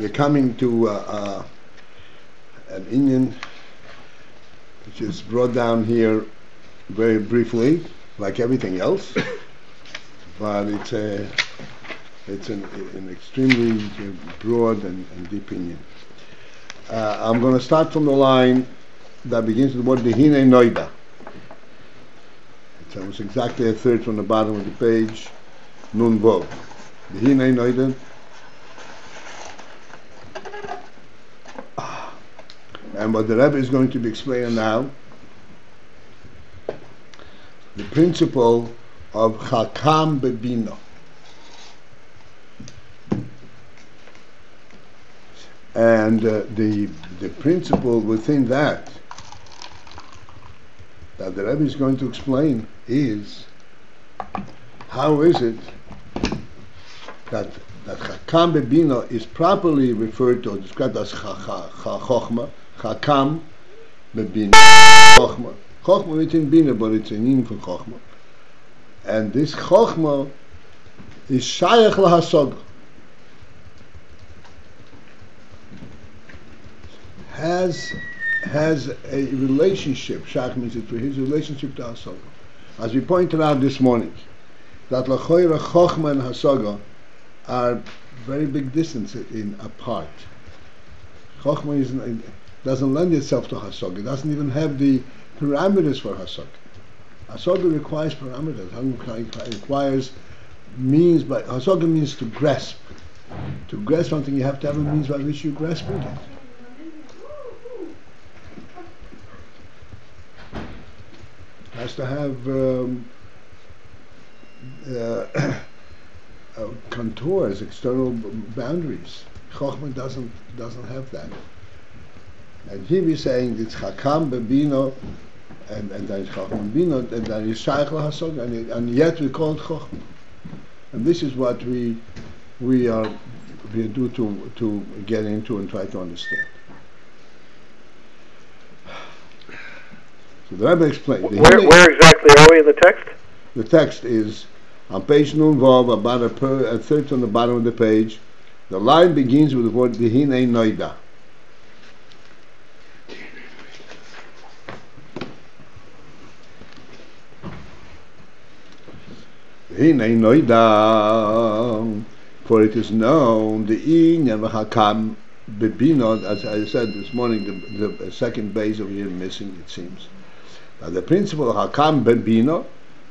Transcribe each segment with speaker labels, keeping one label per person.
Speaker 1: we're coming to an Ayin which is brought down here very briefly, like everything else, but it's an extremely broad and deep Ayin. I'm going to start from the line that begins with the word dehinay nodah. It's almost exactly a third from the bottom of the page, nun vov. Dehinay nodah. And what the Rebbe is going to be explaining now, the principle of chakam be-binah. And the principle within that the Rebbe is going to explain is, how is it that chakam be-binah is properly referred to or described as chochmah, chakam be-binah, chochmah. Chochmah within binah, but it's a name for chochmah. And this chochmah is shayach la-hasagah. Has a relationship, shach means it for his relationship to hasagah. As we pointed out this morning, that lachoira chochmah and hasagah are very big distance apart. Chochmah doesn't lend itself to hasagah. It doesn't even have the parameters for hasagah. Hasagah requires parameters. It requires means, but hasagah means to grasp. To grasp something, you have to have a means by which you grasp it. Has to have contours, external boundaries. Chochmah doesn't have that. And here we're saying it's chakam be-binah, and there is chochmah be-binah, and there is shaykh la-hasagah, and yet we call it chochmah. And this is what we do to get into and try to understand. So the Rebbe explained.
Speaker 2: Where exactly are we in the text?
Speaker 1: The text is on page nun vov, about a third from the bottom of the page. The line begins with the word dehinay nodah. Dehinay nodah, for it is known the Ayin chakam be-binah, as I said this morning, the second base of here missing, it seems. Now the principle of chakam be-binah,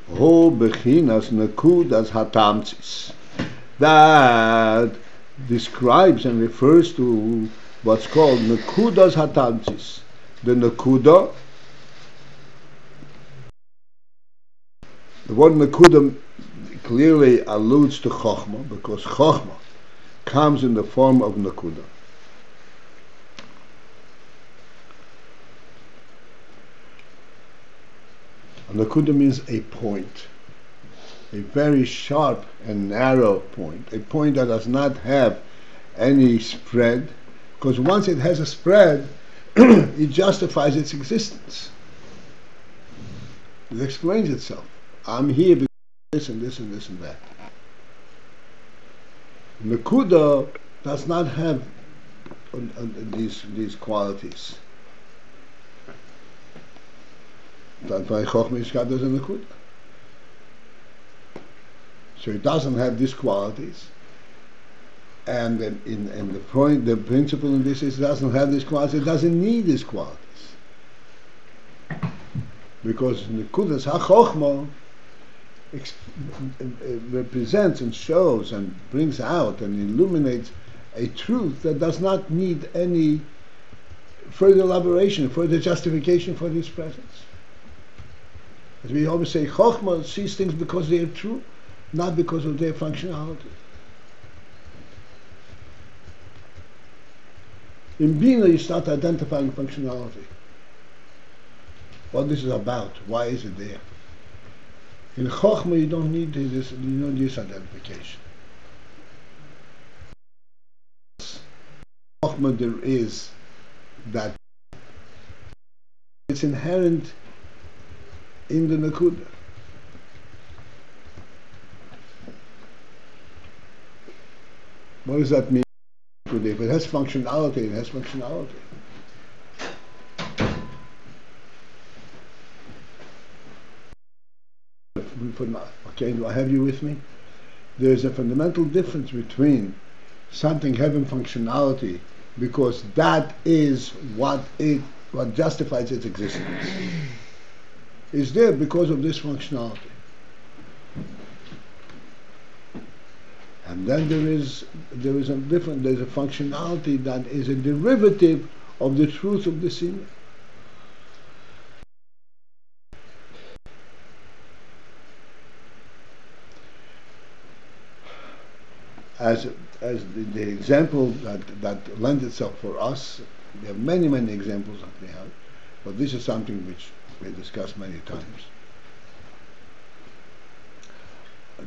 Speaker 1: hu bechinas nekudas hatamtzis, that describes and refers to what's called nekudas hatamtzis. The nekuda, the word nekuda clearly alludes to chochmah, because chochmah comes in the form of nekuda. Nekuda means a point, a very sharp and narrow point, a point that does not have any spread, because once it has a spread, it justifies its existence. It explains itself. I'm here because this and this and this and that. Nekuda does not have these qualities. That's why Chochmah is got as a nekuda. So it doesn't have these qualities, and the principle in this is it doesn't have these qualities. It doesn't need these qualities, because nekudas ha-Chochmah represents and shows and brings out and illuminates a truth that does not need any further elaboration, further justification for its presence. As we always say, Chochmah sees things because they are true, not because of their functionality. In binah, you start identifying functionality. What this is about, why is it there? In Chochmah, you don't need this identification. Chochmah, there is that it's inherent in the nekuda. What does that mean? nakuda. If it has functionality, it has functionality. Okay, do I have you with me? There's a fundamental difference between something having functionality because that is what justifies its existence. It's there because of this functionality. And then there's a functionality that is a derivative of the truth of the sin. As the example that lends itself for us, there are many examples that we have, but this is something which we discussed many times.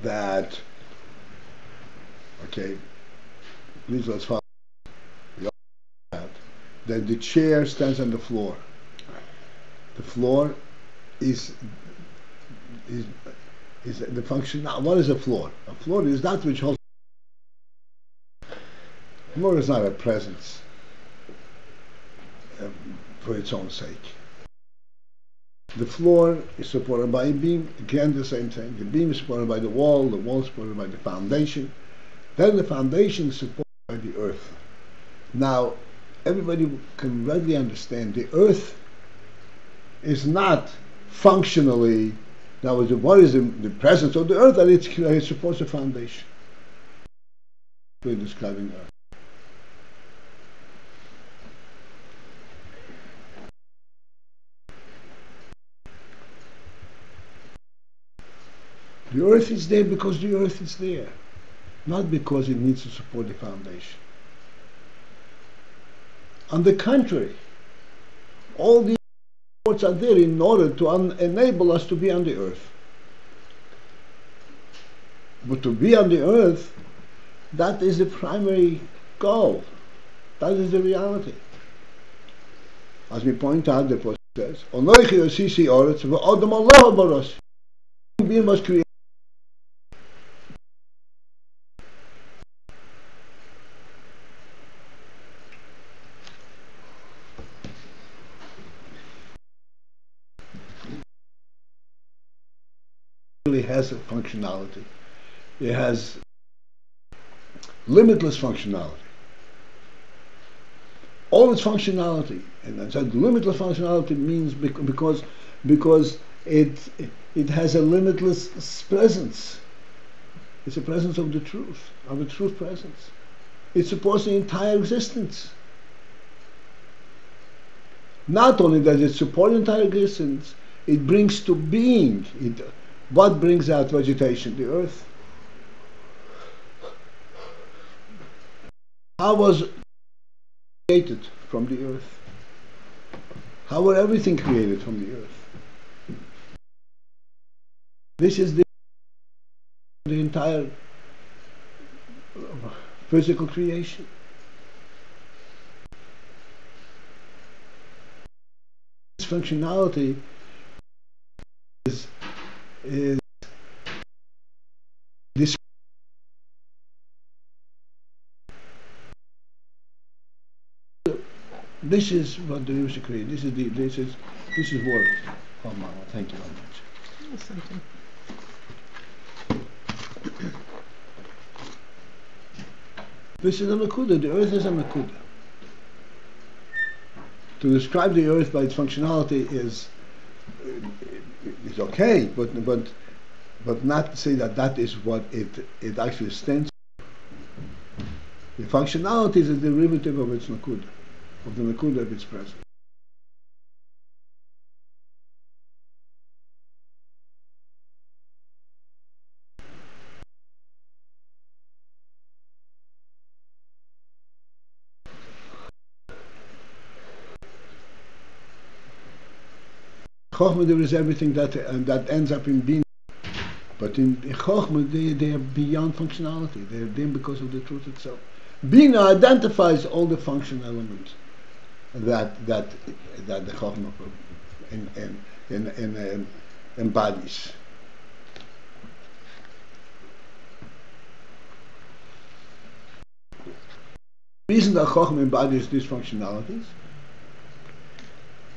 Speaker 1: That, okay, please let's follow that the chair stands on the floor. The floor is the function. What is a floor? A floor is that which holds. The floor is not a presence for its own sake. The floor is supported by a beam, again the same thing. The beam is supported by the wall is supported by the foundation. Then the foundation is supported by the earth. Now, everybody can readily understand the earth is not functionally, now what is the presence of the earth? That it supports the foundation. We're describing earth. The earth is there because the earth is there, not because it needs to support the foundation. On the contrary, all these supports are there in order to enable us to be on the earth. But to be on the earth, that is the primary goal. That is the reality. As we point out, the Prophet says, being was created. Has a functionality. It has limitless functionality. All its functionality, and I said limitless functionality means because it has a limitless presence. It's a presence of the truth, of a truth presence. It supports the entire existence. Not only does it support the entire existence, it brings to being. What brings out vegetation? The earth. How was created from the earth? How were everything created from the earth? This is the entire physical creation. Its functionality is this. This is what the user created. This is work. Oh, Mama, thank you very much. This is a nakuda. The earth is a nakuda. To describe the earth by its functionality is okay, but not to say that is what it actually stands for. The functionality is a derivative of its nakuda, of the nakuda of its presence. Chochmah, there is everything that ends up in being, but in Chochmah they are beyond functionality. They are there because of the truth itself. Be-binah identifies all the function elements that the Chochmah embodies. The reason that Chochmah embodies these functionalities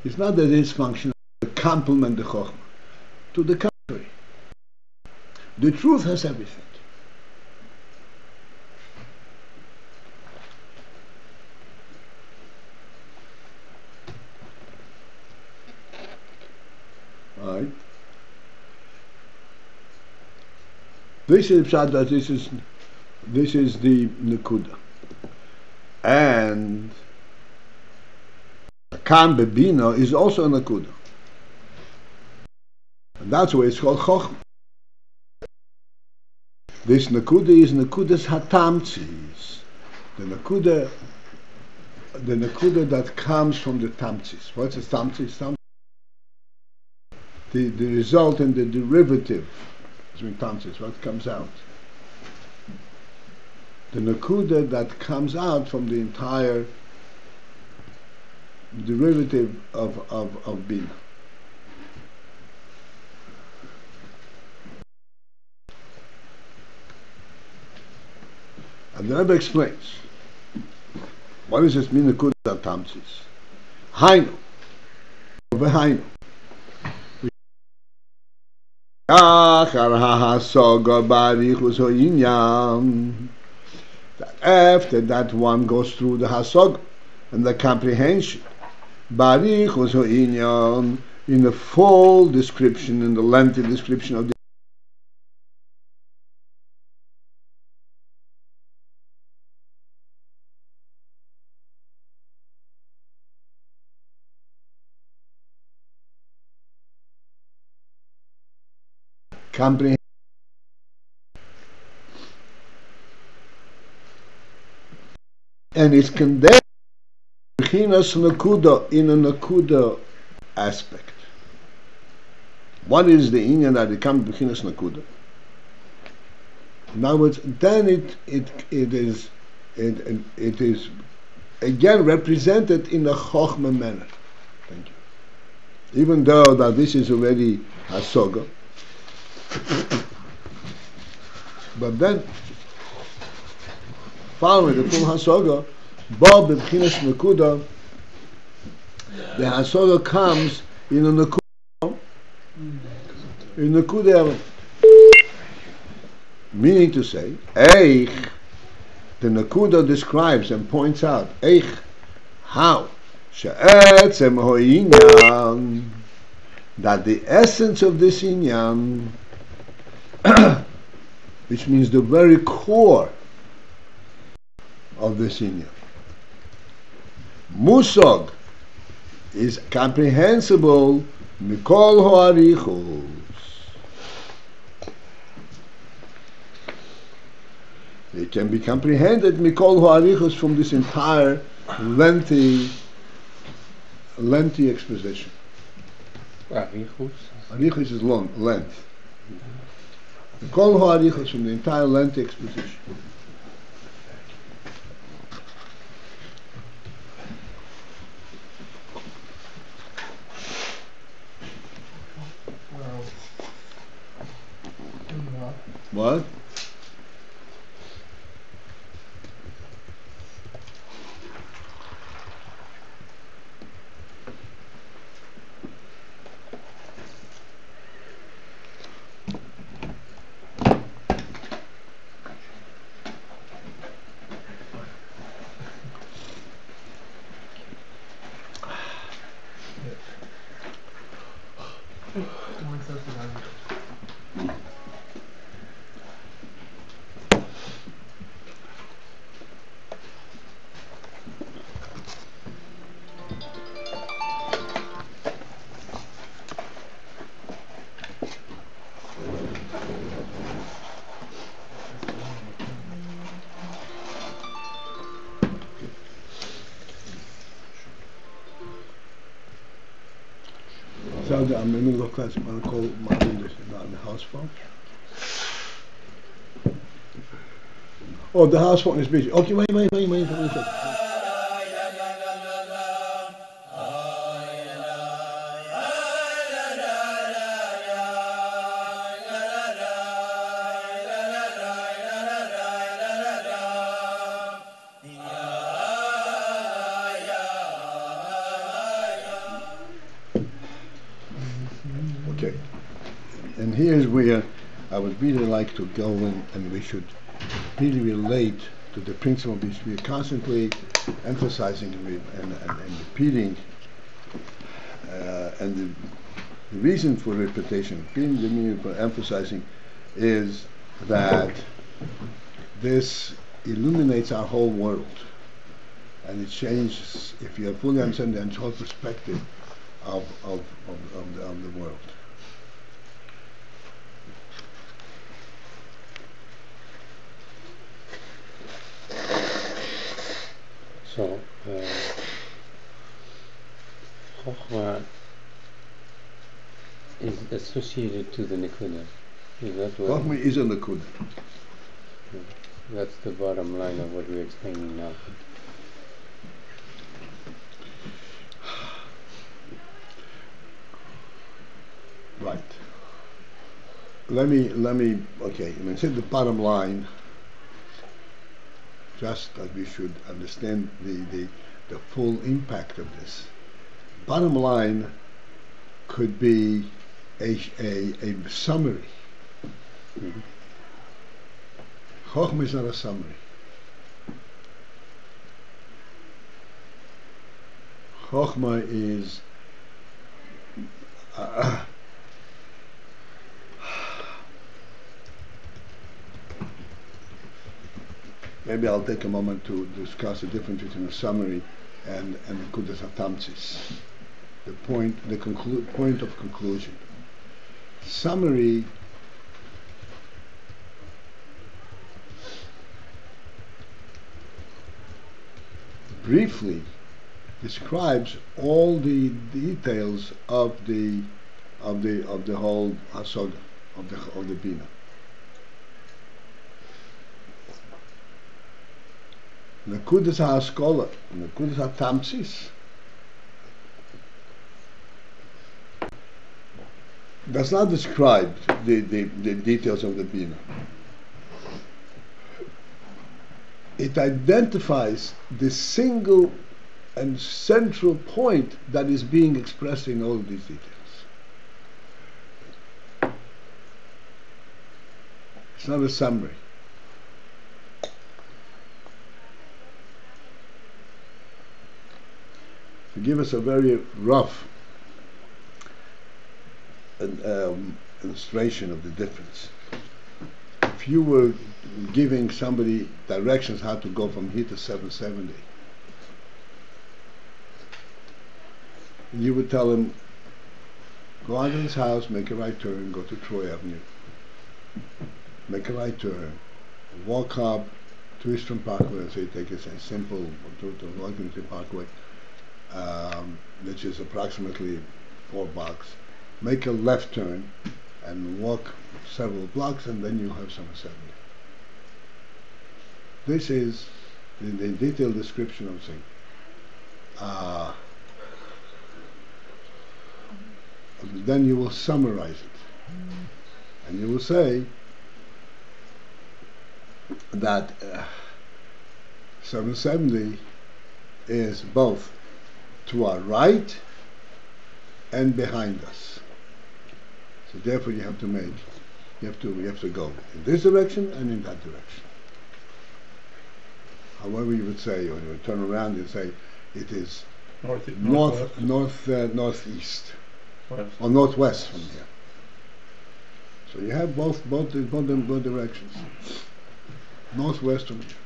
Speaker 1: is not that it's functional to complement the Chochmah. To the contrary, the truth has everything. All right. This is pshat that this is the nekuda, and chakam be-binah is also a nekuda, and that's why it's called Chochmah. This nekuda is nekudas hatamtzis, the nekuda that comes from the tamtzis. What's the tamtzis? The result and the derivative between tamtzis, what comes out. The nekuda that comes out from the entire derivative of bin. And the Rebbe explains, what does this mean, nekuda tamtzis? Hainu, v'hainu. That after that one goes through the hasagah and the comprehension, in the full description, in the lengthy description of the comprehension. And it's condemned in a nakuda aspect. What is the inyan that it comes b'chinas nakuda? In other words, then it is again represented in a chochmah manner. Thank you. Even though that this is already hasagah, but then following the full hasagah, Bob b'chinas nakuda, the hasagah comes in a nakuda element. Meaning to say, Eich, the nakuda describes and points out, Eich, how, she'etzem ho'inyan, that the essence of this inyan, which means the very core of this inyan, musog, is comprehensible mikol ho'arichos. It can be comprehended mikol ho'arichos from this entire lengthy exposition.
Speaker 3: Arichos?
Speaker 1: Arichos is long, length. Mikol ho'arichos from the entire lengthy exposition. What? So I'm in the middle of class. I'm going to call Martin on the house phone. Oh, the house phone is busy. Okay, wait a second. Okay. And here's where I would really like to go in, and we should really relate to the principle which we are constantly emphasizing and repeating, and the reason for repetition, the meaning for emphasizing, is that this illuminates our whole world, and it changes, if you fully understand the whole perspective of the world.
Speaker 3: So, Chochmah is associated to the Nikuda. Is that what?
Speaker 1: Chochmah is a Nakuda.
Speaker 3: That's the bottom line of what we're explaining now.
Speaker 1: Right. Let me. Okay. When I say the bottom line, just that we should understand the full impact of this. Bottom line could be a summary.
Speaker 3: Mm-hmm.
Speaker 1: Chochmah is not a summary. Chochmah is maybe I'll take a moment to discuss the difference between a summary and Nekudas HaTamtzis. The point of conclusion. Summary briefly describes all the details of the whole hasagah of the binah. Nekudas HaAskola, Nekudas HaTamtzis does not describe the details of the binah. It identifies the single and central point that is being expressed in all of these details. It's not a summary. To give us a very rough illustration of the difference. If you were giving somebody directions how to go from here to 770, you would tell him, go out of this house, make a right turn, go to Troy Avenue. Make a right turn, walk up to Eastern Parkway, so you take a simple to Washington Parkway, which is approximately 4 blocks. Make a left turn and walk several blocks, and then you have 770. This is the detailed description of thing. Then you will summarize it, and you will say that 770 is both to our right and behind us. So therefore you have to go in this direction and in that direction. However you would say, when you would turn around, you say it is northeast or northwest from here. So you have both directions, northwest from here.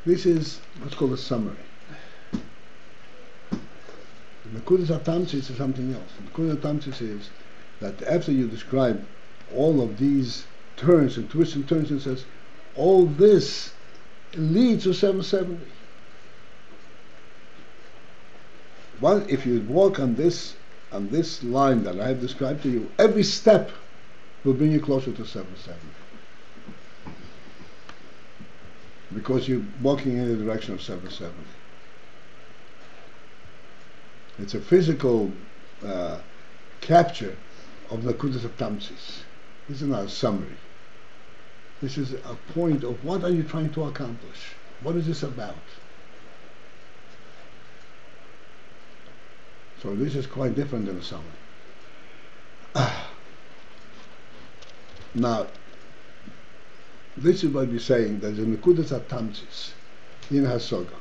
Speaker 1: This is what's called a summary. Nekudas HaTamtzis is something else. Nekudas HaTamtzis is that after you describe all of these turns and twists and turns, it says all this leads to 770. Well, if you walk on this line that I have described to you, every step will bring you closer to 770. Because you're walking in the direction of 770. It's a physical capture of Nekudas HaTamtzis. This is not a summary. This is a point of what are you trying to accomplish? What is this about? So this is quite different than a summary. Now, this is what we're saying. There's a nekudas atamtzis in hasagah.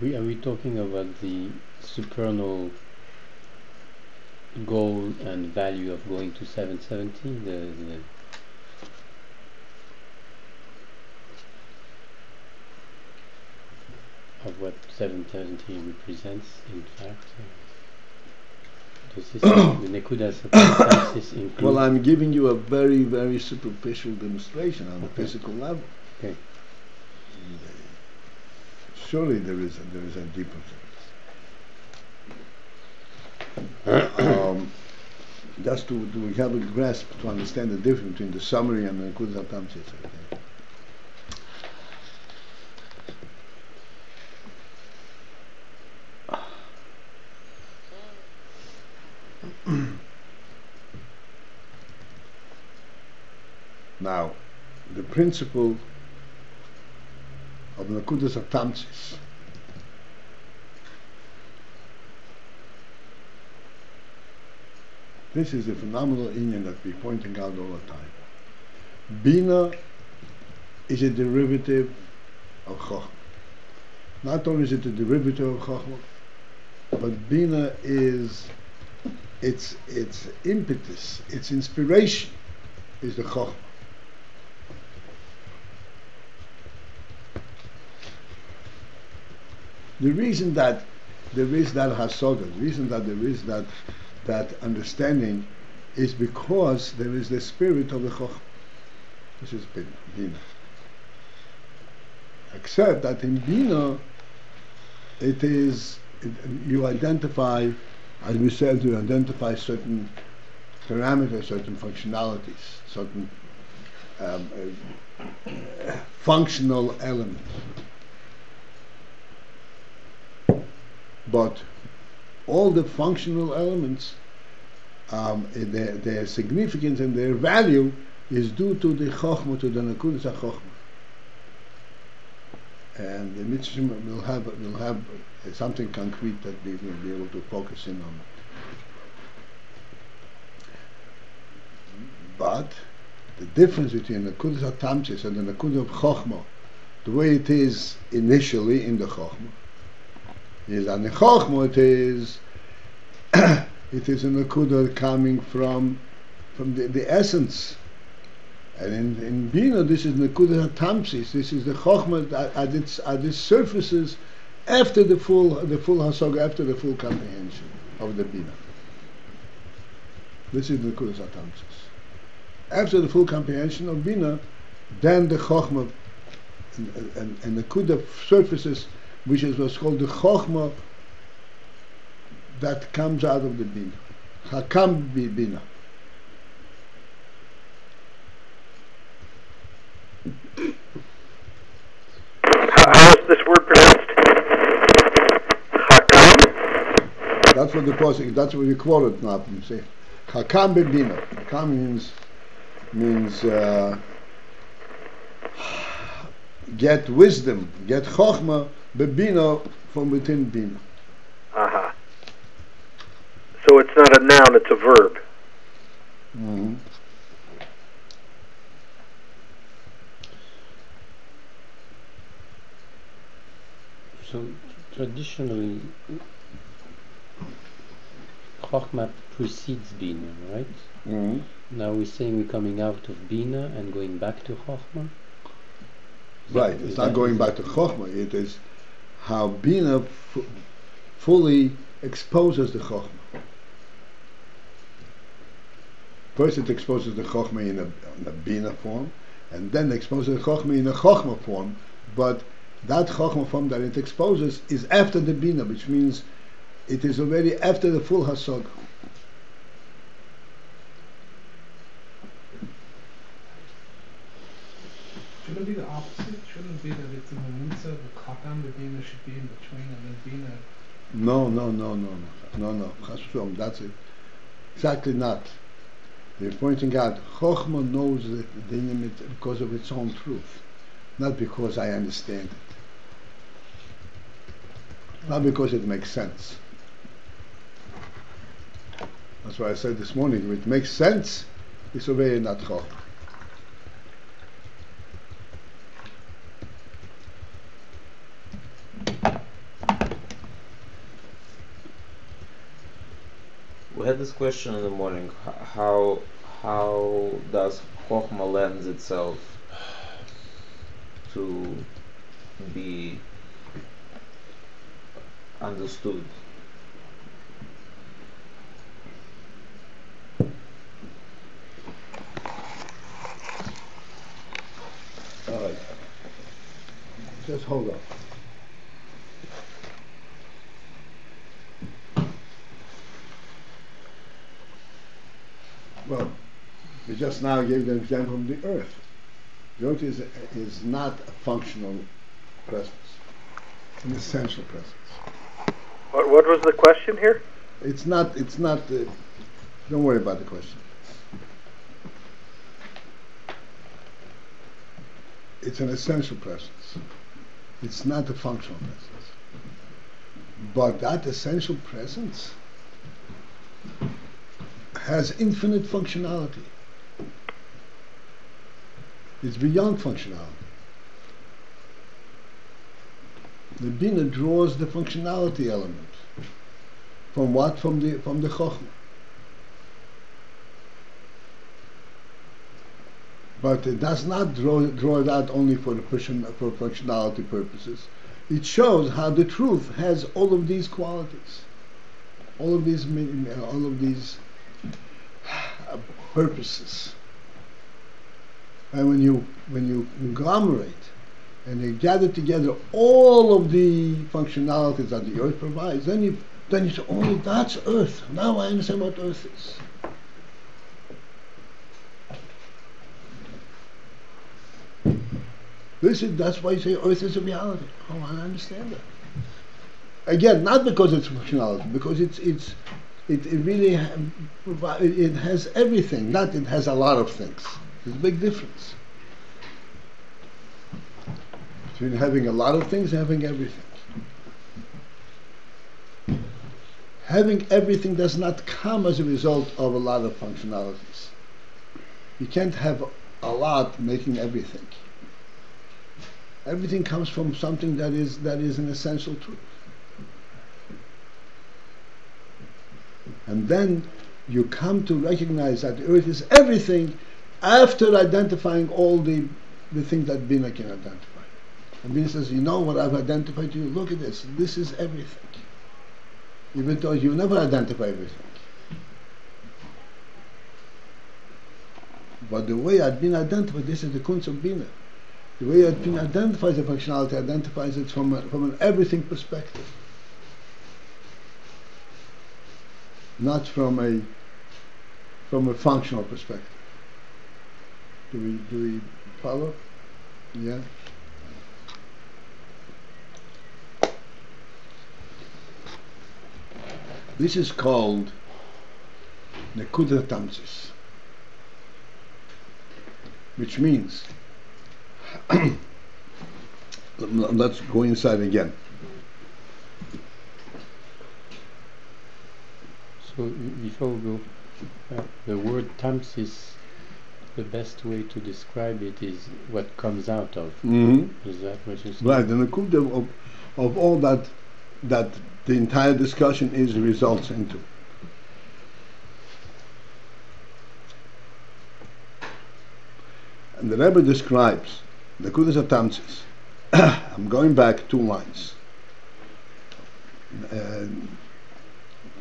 Speaker 3: Are we talking about the supernal goal and value of going to 770? Of what 770 represents, in fact? Does this the nekudas atamtzis include?
Speaker 1: Well, I'm giving you a very, very superficial demonstration on the physical level.
Speaker 3: Okay.
Speaker 1: Surely there is a deeper thing. Just do we have a grasp to understand the difference between the summary and the nekudas atamtzis, I think. Now, the principle of nekudas atamtzis this is a phenomenal Ayin that we're pointing out all the time. Binah is a derivative of Chochmah. Not only is it a derivative of Chochmah, but Binah is its impetus, its inspiration is the Chochmah. The reason that there is that hasagah, the reason that there is that understanding is because there is the spirit of the Chochmah. This is Binah. Except that in Binah, you identify, as we said, you identify certain parameters, certain functionalities, certain functional elements. But all the functional elements, their significance and their value is due to the Chochmah, to the nekudas HaChochmah. And the mitzvah will have something concrete that we will be able to focus in on. But the difference between the nekudas atamtzis and the nekudas of Chochmah, the way it is initially in the Chochmah, is that in Chochmah it is a nekudah coming from the essence, and in Binah this is nekudah atamtzis. This is the Chochmah at its surfaces after the full hasagah, after the full comprehension of the Binah. This is nekudah atamtzis. After the full comprehension of Binah, then the Chochmah and nekudah surfaces, which is what's called the Chochmah that comes out of the Binah. Chakam be-binah.
Speaker 2: How is this word pronounced? Chakam?
Speaker 1: That's what that's what we quote it now. You say, Chakam be-binah. Chakam means get wisdom, get Chochmah, be-binah, from within Binah.
Speaker 2: Uh-huh. So it's not a noun, it's a verb.
Speaker 1: Mm-hmm.
Speaker 3: So traditionally, Chochmah precedes Binah, right?
Speaker 1: Mm-hmm.
Speaker 3: Now we're saying we're coming out of Binah and going back to Chochmah.
Speaker 1: Right, it's not going back to Chochmah, it is how Binah fully exposes the Chochmah. First it exposes the Chochmah in a Binah form, and then it exposes the Chochmah in a Chochmah form, but that Chochmah form that it exposes is after the Binah, which means it is already after the full hasagah.
Speaker 4: Shouldn't it be the opposite? Shouldn't it be that it's in the mitzvah, the chakam, the binah should be in between, and then binah?
Speaker 1: No. Chas v'shalom, that's it. Exactly not. They're pointing out Chochmah knows the dehinay because of its own truth, not because I understand it. not because it makes sense. That's why I said this morning, if it makes sense, it's already not Chochmah.
Speaker 5: We had this question in the morning. How does Chochmah lends itself to be understood?
Speaker 1: All right. Just hold on. Well, we just now gave the example of the earth. The earth is not a functional presence, an essential presence.
Speaker 2: What was the question here?
Speaker 1: It's not, don't worry about the question. It's an essential presence. It's not a functional presence. But that essential presence has infinite functionality. It's beyond functionality. The binah draws the functionality element. From what? From the Chochmah. But it does not draw it out only for functionality purposes. It shows how the truth has all of these qualities, all of these purposes. And when you conglomerate and you gather together all of the functionalities that the earth provides, then you say, oh, that's earth. Now I understand what earth is. That's why you say earth is a reality. Oh, I understand that. Again, not because it's functionality, because it really it has everything. Not it has a lot of things. There's a big difference between having a lot of things and having everything. Having everything does not come as a result of a lot of functionalities. You can't have a lot making everything. Everything comes from something that is an essential truth. And then you come to recognize that the earth is everything after identifying all the things that binah can identify. And binah says, you know what I've identified to you? Look at this. This is everything. Even though you never identify everything. But the way I've been identified, this is the kunz of binah. The way I've been identifies the functionality, identifies it from an everything perspective. Not from a functional perspective. Do we follow? Yeah. This is called nekudat tamtzis, which means let's go inside again.
Speaker 3: So before we go, the word tamtzis, the best way to describe it is what comes out of.
Speaker 1: Mm-hmm.
Speaker 3: Is that what you said?
Speaker 1: Right, and the nekudah of all that the entire discussion results into. And the Rebbe describes the nekudas of tamtzis. I'm going back 2 lines.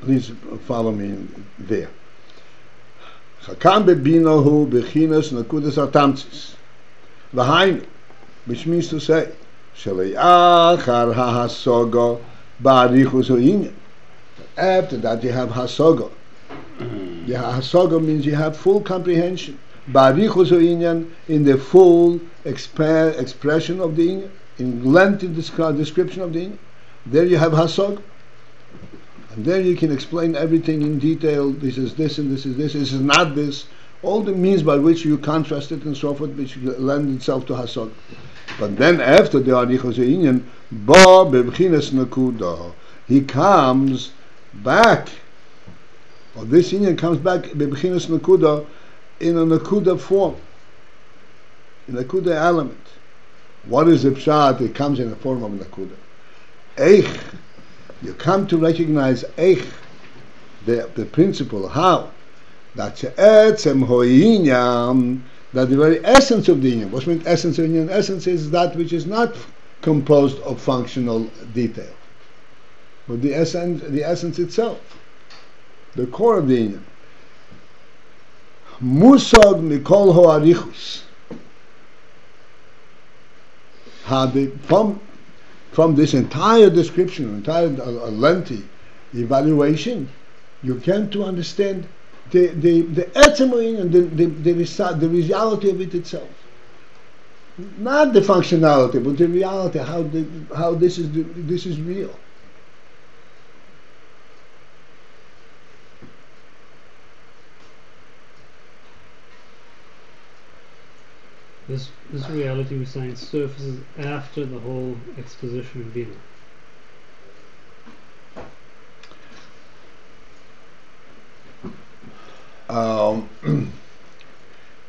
Speaker 1: Please follow me there. Chakam be-binah hu bechinas nekudas tamtzis. V'hainu, which means to say, shele'achar hasagah ba'arichus ha'inyan. After that you have hasagah. Hasagah means you have full comprehension. Ba'arichus ha'inyan, in the full expression of the inyan, in lengthy description of the inyan. There you have hasagah. And there you can explain everything in detail. This is this and this is this. This is not this. all the means by which you contrast it and so forth, which lend itself to hasagah. But then after the arichos inyan, ba bebchinas nakuda, he comes back, or this inyan comes back bebchinas nakuda in a nakuda form, in a nakuda element. What is the pshat? It comes in the form of nakuda. Eich, you come to recognize eich, the principle, how? That's etzem ho'inyam, that the very essence of the inyan. What means essence of inyan? Essence is that which is not composed of functional detail, but the essence itself, the core of the inyan. Musag mikol ho'arichus. From this entire description, entire lengthy evaluation, you came to understand the etzem and the reality of it itself. Not the functionality, but the reality, how this is real.
Speaker 6: This reality we're saying surfaces after the whole exposition of Bina.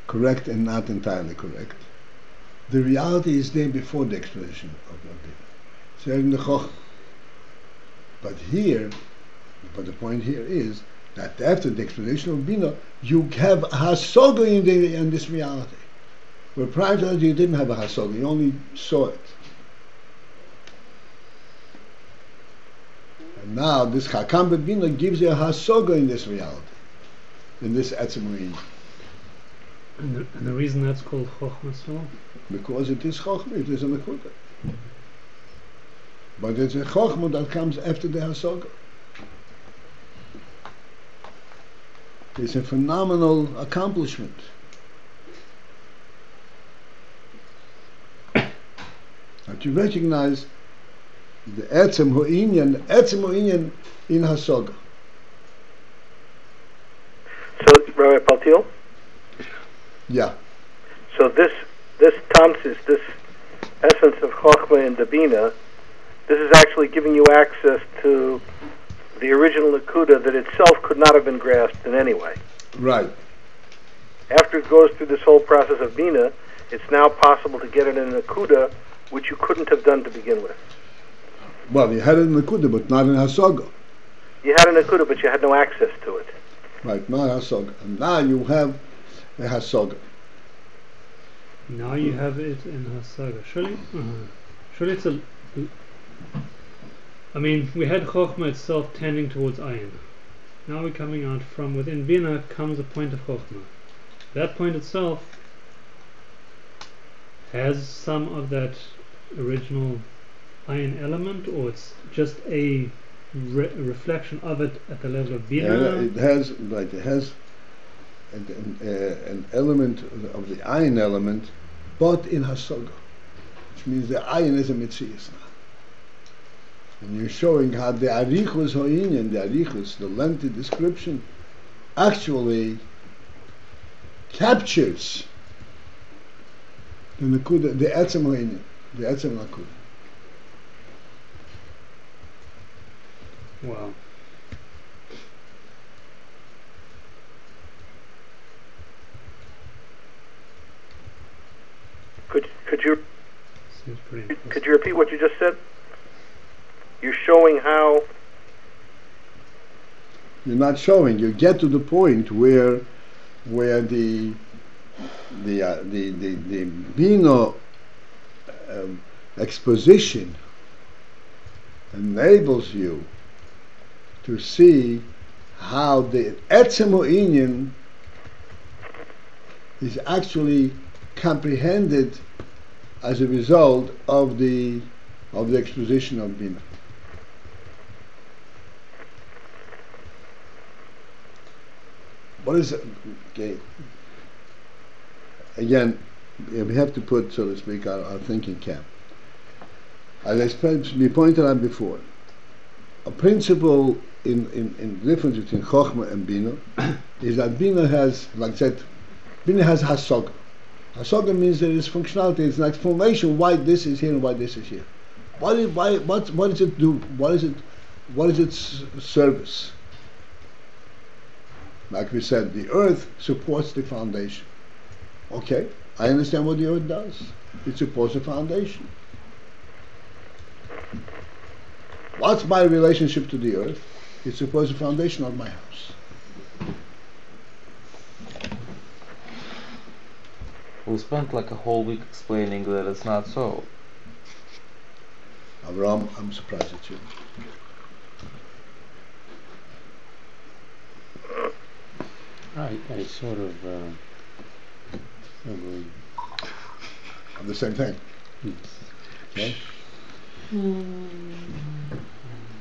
Speaker 1: Correct and not entirely correct. The reality is there before the exposition of Bina. So in the Chochmah. But the point here is that after the exposition of Bina, you have hasagah in this reality. Where prior to that you didn't have a hasagah, you only saw it. And now this chakam be-binah gives you a hasagah in this reality, in this etzem.
Speaker 6: And the reason that's called Chochmah still?
Speaker 1: Because it is Chochmah, it is a nakuda. But it's a Chochmah that comes after the hasagah. It's a phenomenal accomplishment. That you recognize the etzem ho'inyan in hasagah.
Speaker 2: So, Rabbi Paltiel?
Speaker 1: Yeah.
Speaker 2: So this tamsis, this essence of Chochmah and the Bina, this is actually giving you access to the original nakuda that itself could not have been grasped in any way.
Speaker 1: Right.
Speaker 2: After it goes through this whole process of Bina, it's now possible to get it in a nakuda which you couldn't have done to begin with.
Speaker 1: Well, you had it in nakuda, but not in hasagah.
Speaker 2: You had a nakuda, but you had no access to it.
Speaker 1: Right, not hasagah. And now you have a hasagah.
Speaker 6: Now you have it in hasagah. Surely it's a... I mean, we had Chochmah itself tending towards Ayin. Now we're coming out from within Bina comes a point of Chochmah. That point itself has some of that original Ayin element, or it's just a reflection of it at the level of Bina?
Speaker 1: It has an element of the Ayin element, but in hasagah, which means the Ayin is a mitzias now. And you're showing how the arichos ho'inyan, the lengthy description, actually captures the nakuda, the etzem ho'inyan, the etzem nakuda.
Speaker 6: Wow.
Speaker 2: Could you repeat what you just said? You're showing how.
Speaker 1: You're not showing. You get to the point where the Bina exposition enables you to see how the etzem ho'inyan is actually comprehended as a result of the exposition of Bina. What is it? Okay. Again, we have to put, so to speak, our thinking cap. As we pointed out before, a principle in the difference between Chochmah and Bina is that Bina has, like I said Binah has hasagah. Hasagah means there is functionality. It's an explanation why this is here and why this is here. What does it do? What is its service? Like we said, the earth supports the foundation. Okay, I understand what the earth does. It supports the foundation. What's my relationship to the earth? It supports the foundation of my house.
Speaker 5: We spent like a whole week explaining that it's not so.
Speaker 1: Avram, I'm surprised at you.
Speaker 3: I sort of agree.
Speaker 1: On the same thing.
Speaker 3: Yes.
Speaker 1: Okay.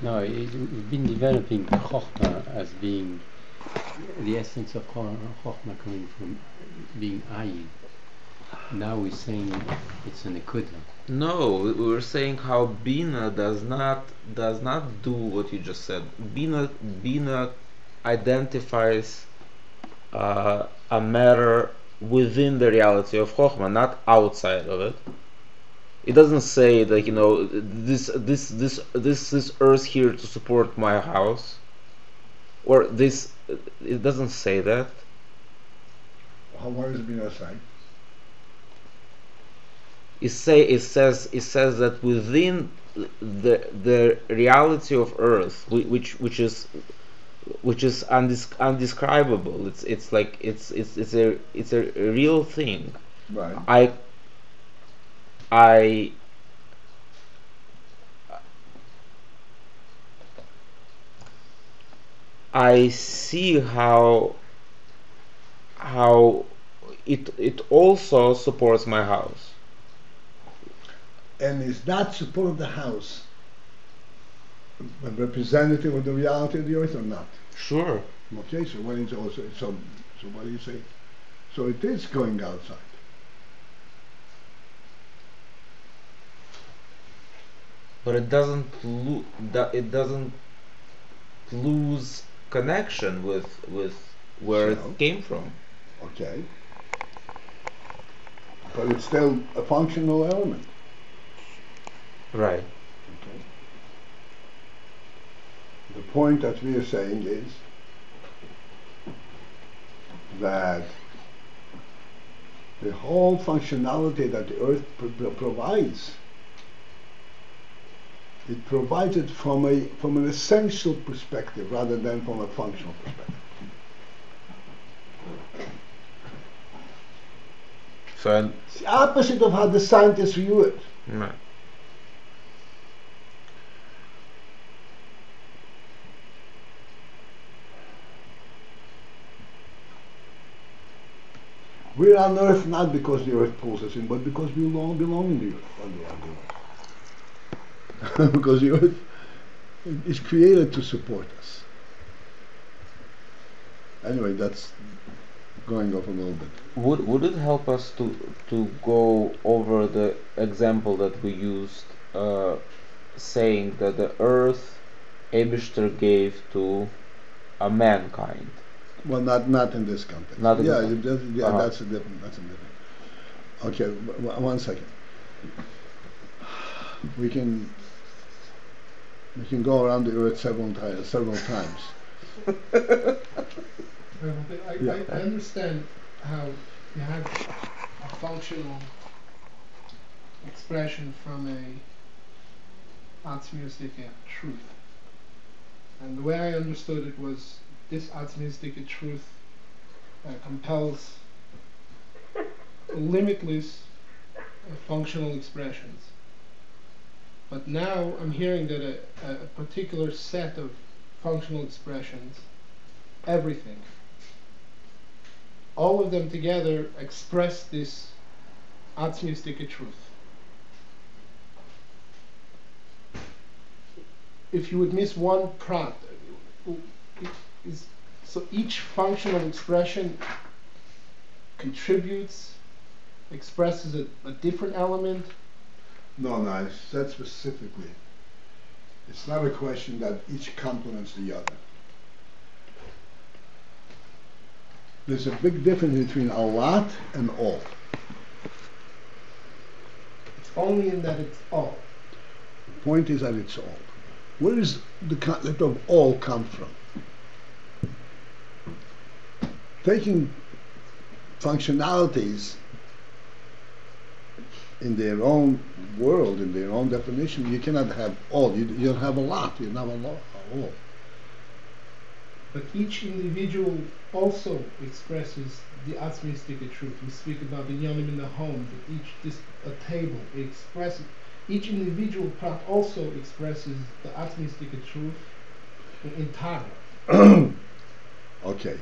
Speaker 3: No, we've been developing Chochmah as being the essence of Chochmah coming from being Ayin. Now we're saying it's an ikudah.
Speaker 5: No, we were saying how Bina does not do what you just said. Bina identifies a matter within the reality of Chochmah, not outside of it. It doesn't say that this earth here to support my house, or this. It doesn't say that.
Speaker 1: What does Binah say?
Speaker 5: It says that within the reality of earth, which is undescribable. It's like it's a real thing.
Speaker 1: Right.
Speaker 5: I see how it also supports my house.
Speaker 1: And is that support of the house a representative of the reality of the earth or not?
Speaker 5: Sure.
Speaker 1: Okay, so when it's also so what do you say? So it is going outside.
Speaker 5: But it doesn't lose connection with where it came from.
Speaker 1: Okay. But it's still a functional element.
Speaker 5: Right.
Speaker 1: Okay. The point that we are saying is that the whole functionality that the earth provides, it provides it from an essential perspective rather than from a functional perspective.
Speaker 5: So
Speaker 1: it's the opposite of how the scientists view it.
Speaker 5: no.
Speaker 1: We're on earth not because the earth pulls us in, but because we belong in the earth. Because the earth is created to support us. Anyway, that's going off a little bit.
Speaker 5: Would it help us to go over the example that we used, saying that the earth Eibishter gave to a mankind?
Speaker 1: Well, not in this context.
Speaker 5: Not in
Speaker 1: yeah,
Speaker 5: this
Speaker 1: that's a different. Okay, one second. We can go around the earth several times.
Speaker 4: I understand how you have a functional expression from a atzmiustic truth, and the way I understood it was this atzmiustic truth compels limitless functional expressions. But now I'm hearing that a particular set of functional expressions, everything, all of them together express this atzmiustic truth. If you would miss one prat, so each functional expression contributes, expresses a different element.
Speaker 1: No, I said specifically. It's not a question that each complements the other. There's a big difference between a lot and all.
Speaker 4: It's only in that it's all.
Speaker 1: The point is that it's all. Where does the concept of all come from? Taking functionalities in their own world, in their own definition, you cannot have all. You don't have a lot. You don't have a all.
Speaker 4: But each individual also expresses the atzmistic truth. We speak about the yonim in the home, that a table expresses. Each individual part also expresses the atzmistic truth in Tara.
Speaker 1: Okay.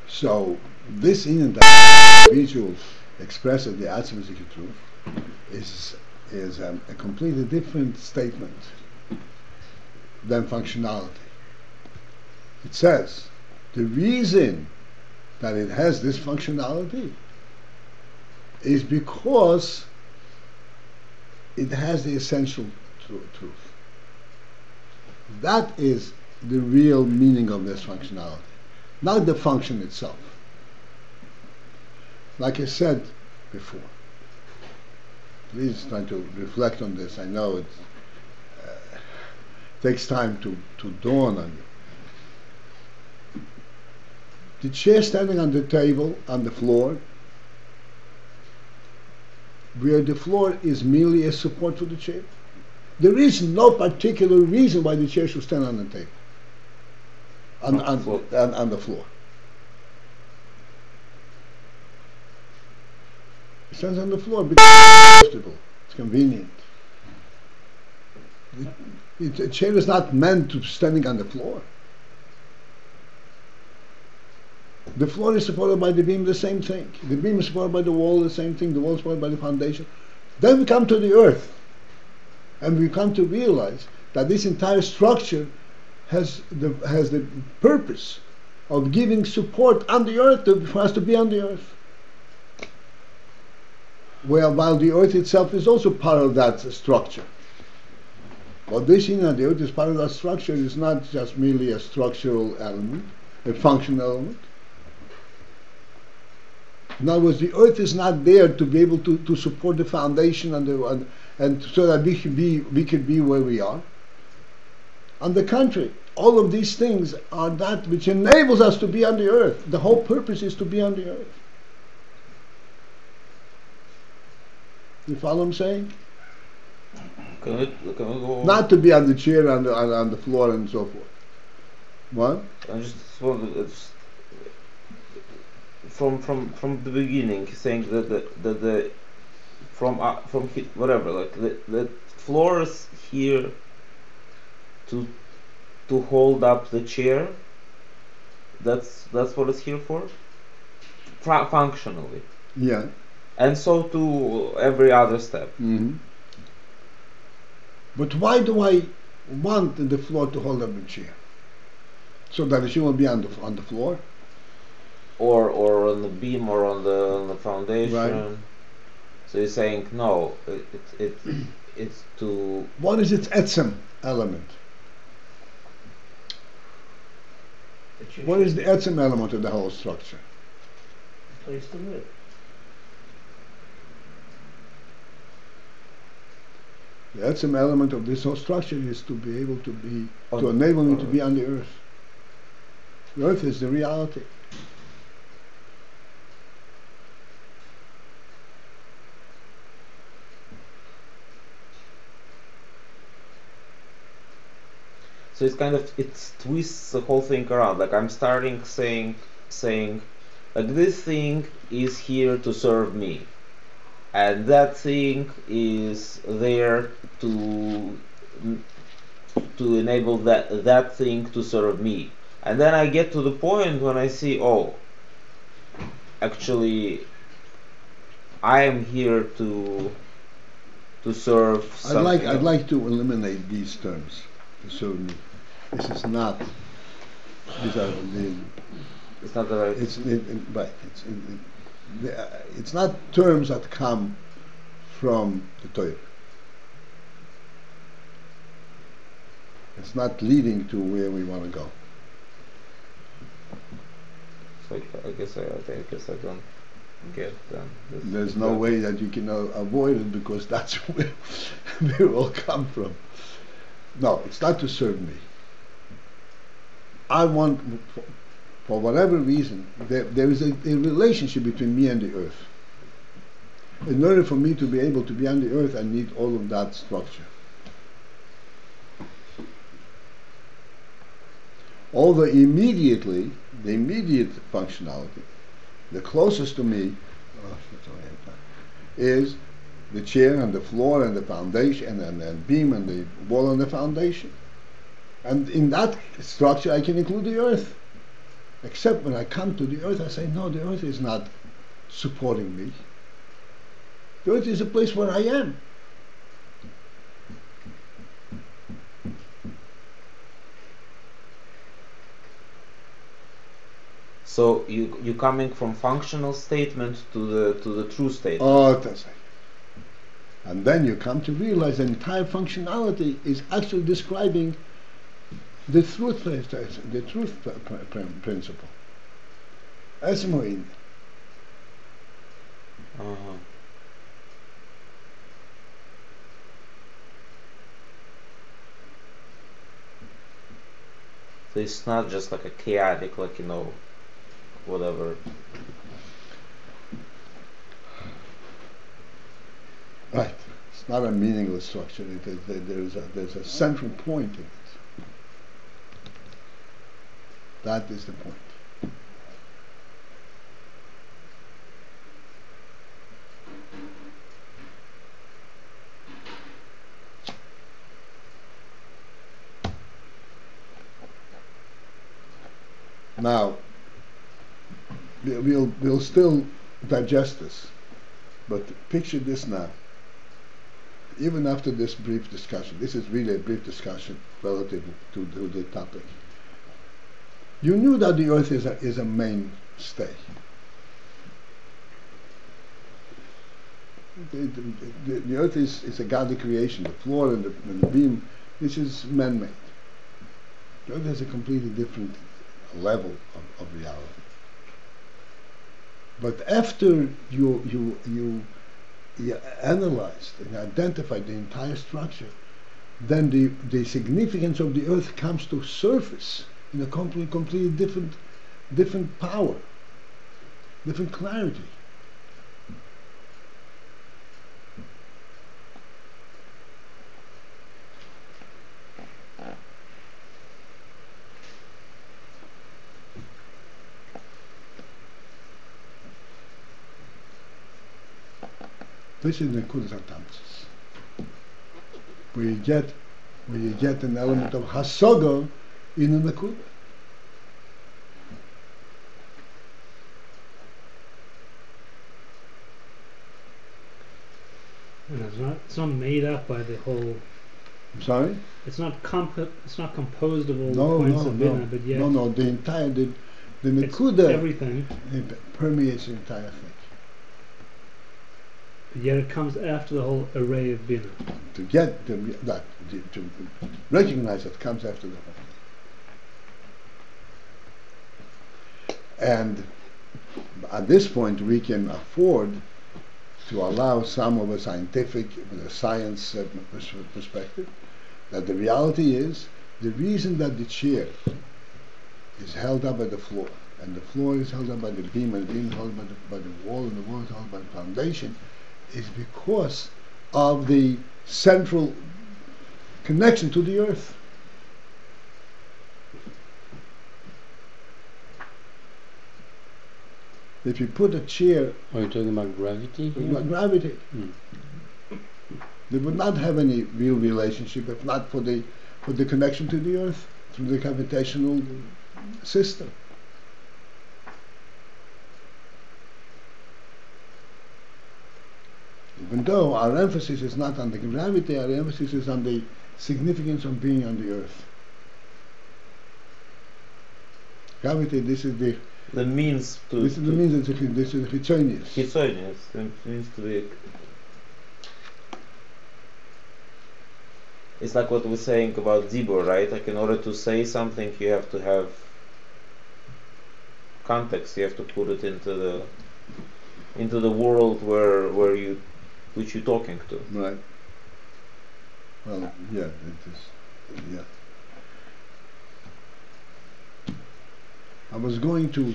Speaker 1: So this in that individual expresses the atzmistic truth is a completely different statement than functionality. It says the reason that it has this functionality is because it has the essential truth. That is the real meaning of this functionality, not the function itself. Like I said before, please try to reflect on this. I know it takes time to dawn on you. The chair standing on the table, on the floor, where the floor is merely a support for the chair. There is no particular reason why the chair should stand on the table, on the floor. It stands on the floor because it's comfortable, it's convenient. The chair is not meant to standing on the floor. The floor is supported by the beam, the same thing. The beam is supported by the wall, the same thing. The wall is supported by the foundation. Then we come to the earth, and we come to realize that this entire structure has the purpose of giving support on the earth for us to be on the earth. While the earth itself is also part of that structure. What we see on the earth is part of that structure is not just merely a structural element, a functional element. In other words, the earth is not there to be able to support the foundation and so that we could be where we are. On the contrary, all of these things are that which enables us to be on the earth. The whole purpose is to be on the earth. You follow what I'm saying?
Speaker 5: Can we go?
Speaker 1: Not to be on the chair, on the floor, and so forth. What?
Speaker 5: I just want to from the beginning, saying that the from whatever, like the floor is here to hold up the chair. That's what it's here for, functionally.
Speaker 1: Yeah.
Speaker 5: And so to every other step.
Speaker 1: Mm-hmm. But why do I want the floor to hold up the chair? So that she will be on the floor?
Speaker 5: Or on the beam or on the foundation.
Speaker 1: Right.
Speaker 5: So you're saying no, it's to.
Speaker 1: What is its etzem element? What is the etzem element of the whole structure?
Speaker 6: Place to live.
Speaker 1: The etzem element of this whole structure is to be able to be, to enable me to be on the earth. The earth is the reality.
Speaker 5: So it's kind of, it twists the whole thing around. Like I'm starting saying like this thing is here to serve me, and that thing is there to enable that thing to serve me. And then I get to the point when I see, oh, actually I am here to serve something.
Speaker 1: I'd like to eliminate these terms. To serve me. This is not. These are the.
Speaker 5: It's not the right.
Speaker 1: It's not terms that come from the Torah. It's not leading to where we want to go.
Speaker 5: I guess I don't get them.
Speaker 1: There's no way that you can avoid it, because that's where we all come from. No, it's not to serve me. I want, for whatever reason, there is a relationship between me and the earth. In order for me to be able to be on the earth, I need all of that structure. Although the immediate functionality, the closest to me, is the chair and the floor and the foundation and the beam and the wall and the foundation. And in that structure I can include the earth. Except when I come to the earth, I say, no, the earth is not supporting me. The earth is a place where I am.
Speaker 5: So you coming from functional statement to the true statement.
Speaker 1: Oh, that's right. And then you come to realize the entire functionality is actually describing the truth principle. Esmoin.
Speaker 5: So it's not just like a chaotic, whatever.
Speaker 1: Right. It's not a meaningless structure. There's a central point in it. That is the point. Now, we'll still digest this, but picture this now. Even after this brief discussion, this is really a brief discussion relative to the topic. You knew that the earth is a mainstay. The earth is a godly creation. The floor and the beam, this is man-made. The earth has a completely different level of reality. But after you analyzed and identified the entire structure, then the significance of the earth comes to surface in a completely different power, different clarity. This is the Nekudas HaTamtzis, where you get an element of hasagah in the Nekudah.
Speaker 6: And it's not made up by the whole.
Speaker 1: I'm sorry?
Speaker 6: It's not composed of all points of binah, but yet
Speaker 1: the entire the Nekudah,
Speaker 6: everything.
Speaker 1: It permeates the entire thing.
Speaker 6: But yet it comes after the whole array of binah.
Speaker 1: To get to recognize it comes after the whole thing. And at this point we can afford to allow some of a scientific, science perspective, that the reality is the reason that the chair is held up by the floor, and the floor is held up by the beam, and the beam is held by the wall, and the wall is held by the foundation, is because of the central connection to the earth. If you put a chair...
Speaker 3: Are you talking about gravity here?
Speaker 1: Gravity. They would not have any real relationship if not for the connection to the earth through the gravitational system. Even though our emphasis is not on the gravity, our emphasis is on the significance of being on the earth. Gravity, this is the
Speaker 5: means to...
Speaker 1: This is the means, this is the Chitzonius.
Speaker 5: Chitzonius, it means to be... It's like what we're saying about Dibur, right? Like in order to say something you have to have context. You have to put it into the world which you're talking to.
Speaker 1: Right. Well, yeah, it is. Yeah. I was going to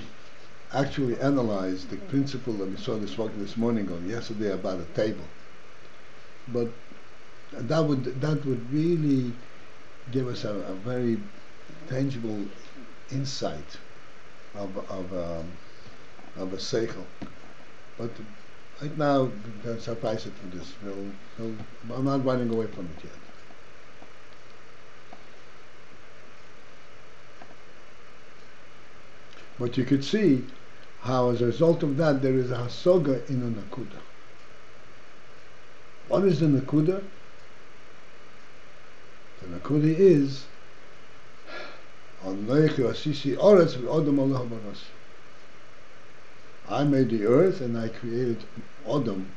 Speaker 1: actually analyze the principle that we saw this morning or yesterday about a table, but that would really give us a very tangible insight of a seichel. But right now, suffice it for this. I'm not running away from it yet. But you could see how, as a result of that, there is a hasagah in a nakuda. What is the nakuda? The nakuda is I made the earth and I created Adam,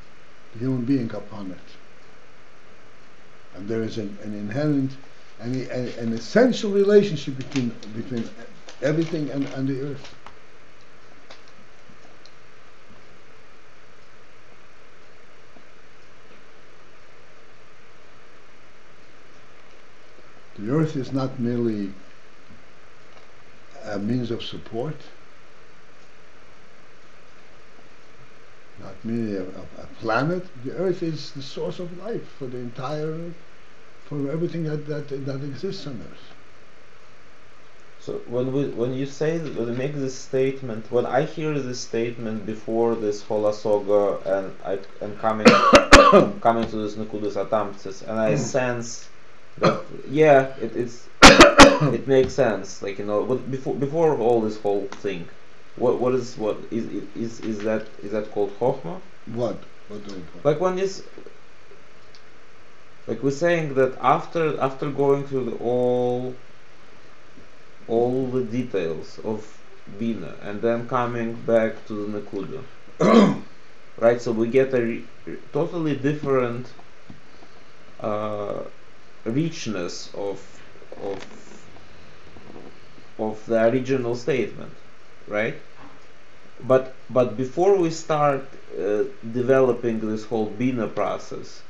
Speaker 1: the human being, upon it. And there is an inherent, an essential relationship between everything and the earth. The earth is not merely a means of support, not merely a planet. The earth is the source of life for the entire, for everything that exists on earth.
Speaker 5: So when you make this statement, when I hear this statement before this whole hasagah and coming to this nekudas atamtsis, and I sense that it makes sense, like, but before all this whole thing, what is that called Chochmah?
Speaker 1: What do you call?
Speaker 5: Like when this, like we're saying that after going through all the details of Bina and then coming back to the Nakuda, right? So we get a totally different richness of the original statement, right? But before we start developing this whole Bina process,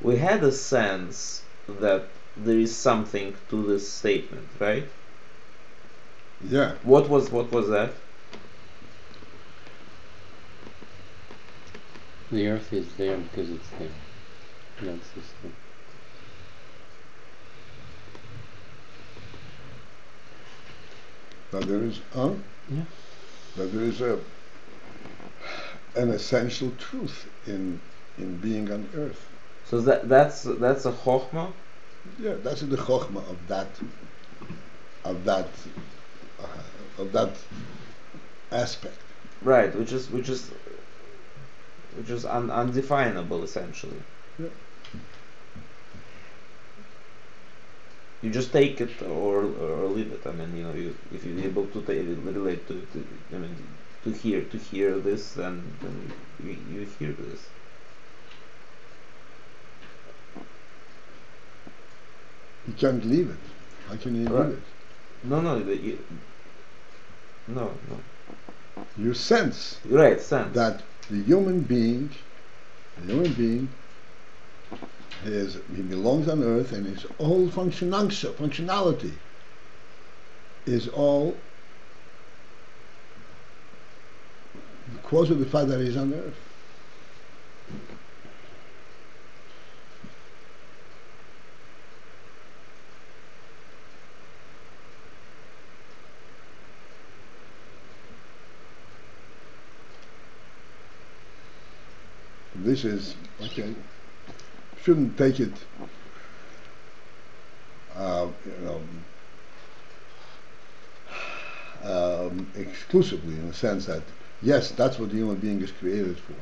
Speaker 5: we had a sense that there is something to this statement, right?
Speaker 1: Yeah.
Speaker 5: What was that?
Speaker 3: The earth is there because it's there. That's the story.
Speaker 1: That there is,
Speaker 3: Yeah.
Speaker 1: that there is an essential truth in being on earth.
Speaker 5: So that's a Chochmah?
Speaker 1: Yeah, that's the Chochmah of that aspect.
Speaker 5: Right, which is undefinable essentially.
Speaker 1: Yeah.
Speaker 5: You just take it or leave it. I mean, if you're able to relate to I mean, to hear this, then you hear this.
Speaker 1: You can't leave it. How can you
Speaker 5: Right.
Speaker 1: leave it?
Speaker 5: No.
Speaker 1: You sense
Speaker 5: Right, sense.
Speaker 1: that the human being, he belongs on earth, and his whole functionality is all because of the fact that he's on earth. This is okay. Shouldn't take it, exclusively, in the sense that yes, that's what the human being is created for.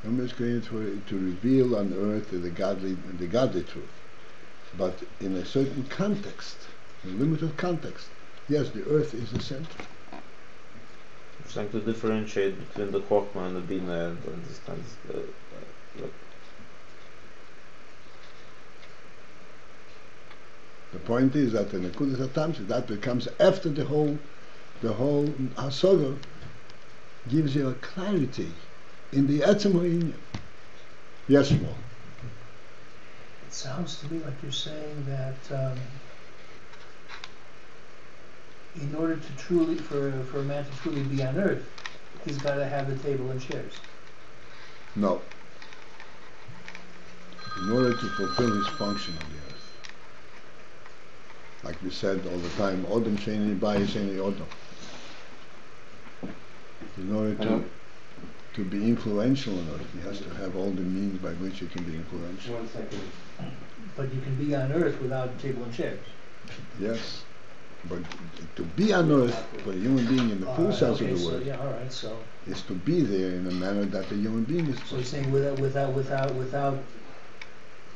Speaker 1: Human is created to reveal on earth the godly truth, but in a certain context, a limited context. Yes, the earth is the center.
Speaker 5: It's trying to differentiate between the Chochmah and the Bina and understand.
Speaker 1: The point is that in the Nekudas HaTamsis, that becomes after the whole hasagah, gives you a clarity in the etzem ha'inyan. Yes, Paul.
Speaker 7: It sounds to me like you're saying that in order to truly, for a man to truly be on earth, he's got to have the table and chairs.
Speaker 1: No. In order to fulfill his function on the earth. Like we said all the time, Odom she'eni bayis she'eni Odom. In order to be influential on earth, he has to have all the means by which he can be influential.
Speaker 3: 1 second.
Speaker 7: But you can be on earth without a table and chairs.
Speaker 1: Yes. But to be on earth for a human being in the full sense of the word is to be there in a manner that the human being is.
Speaker 7: So he's saying without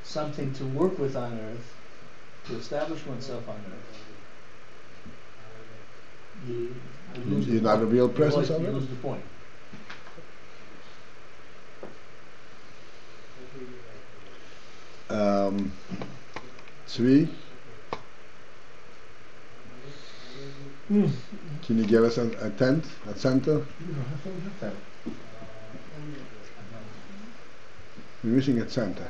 Speaker 7: something to work with on earth, to establish oneself on earth,
Speaker 1: you're not a real presence on
Speaker 7: you
Speaker 1: earth.
Speaker 7: lose the point.
Speaker 1: Tzvi, can you give us a tent, a center? We're missing a center.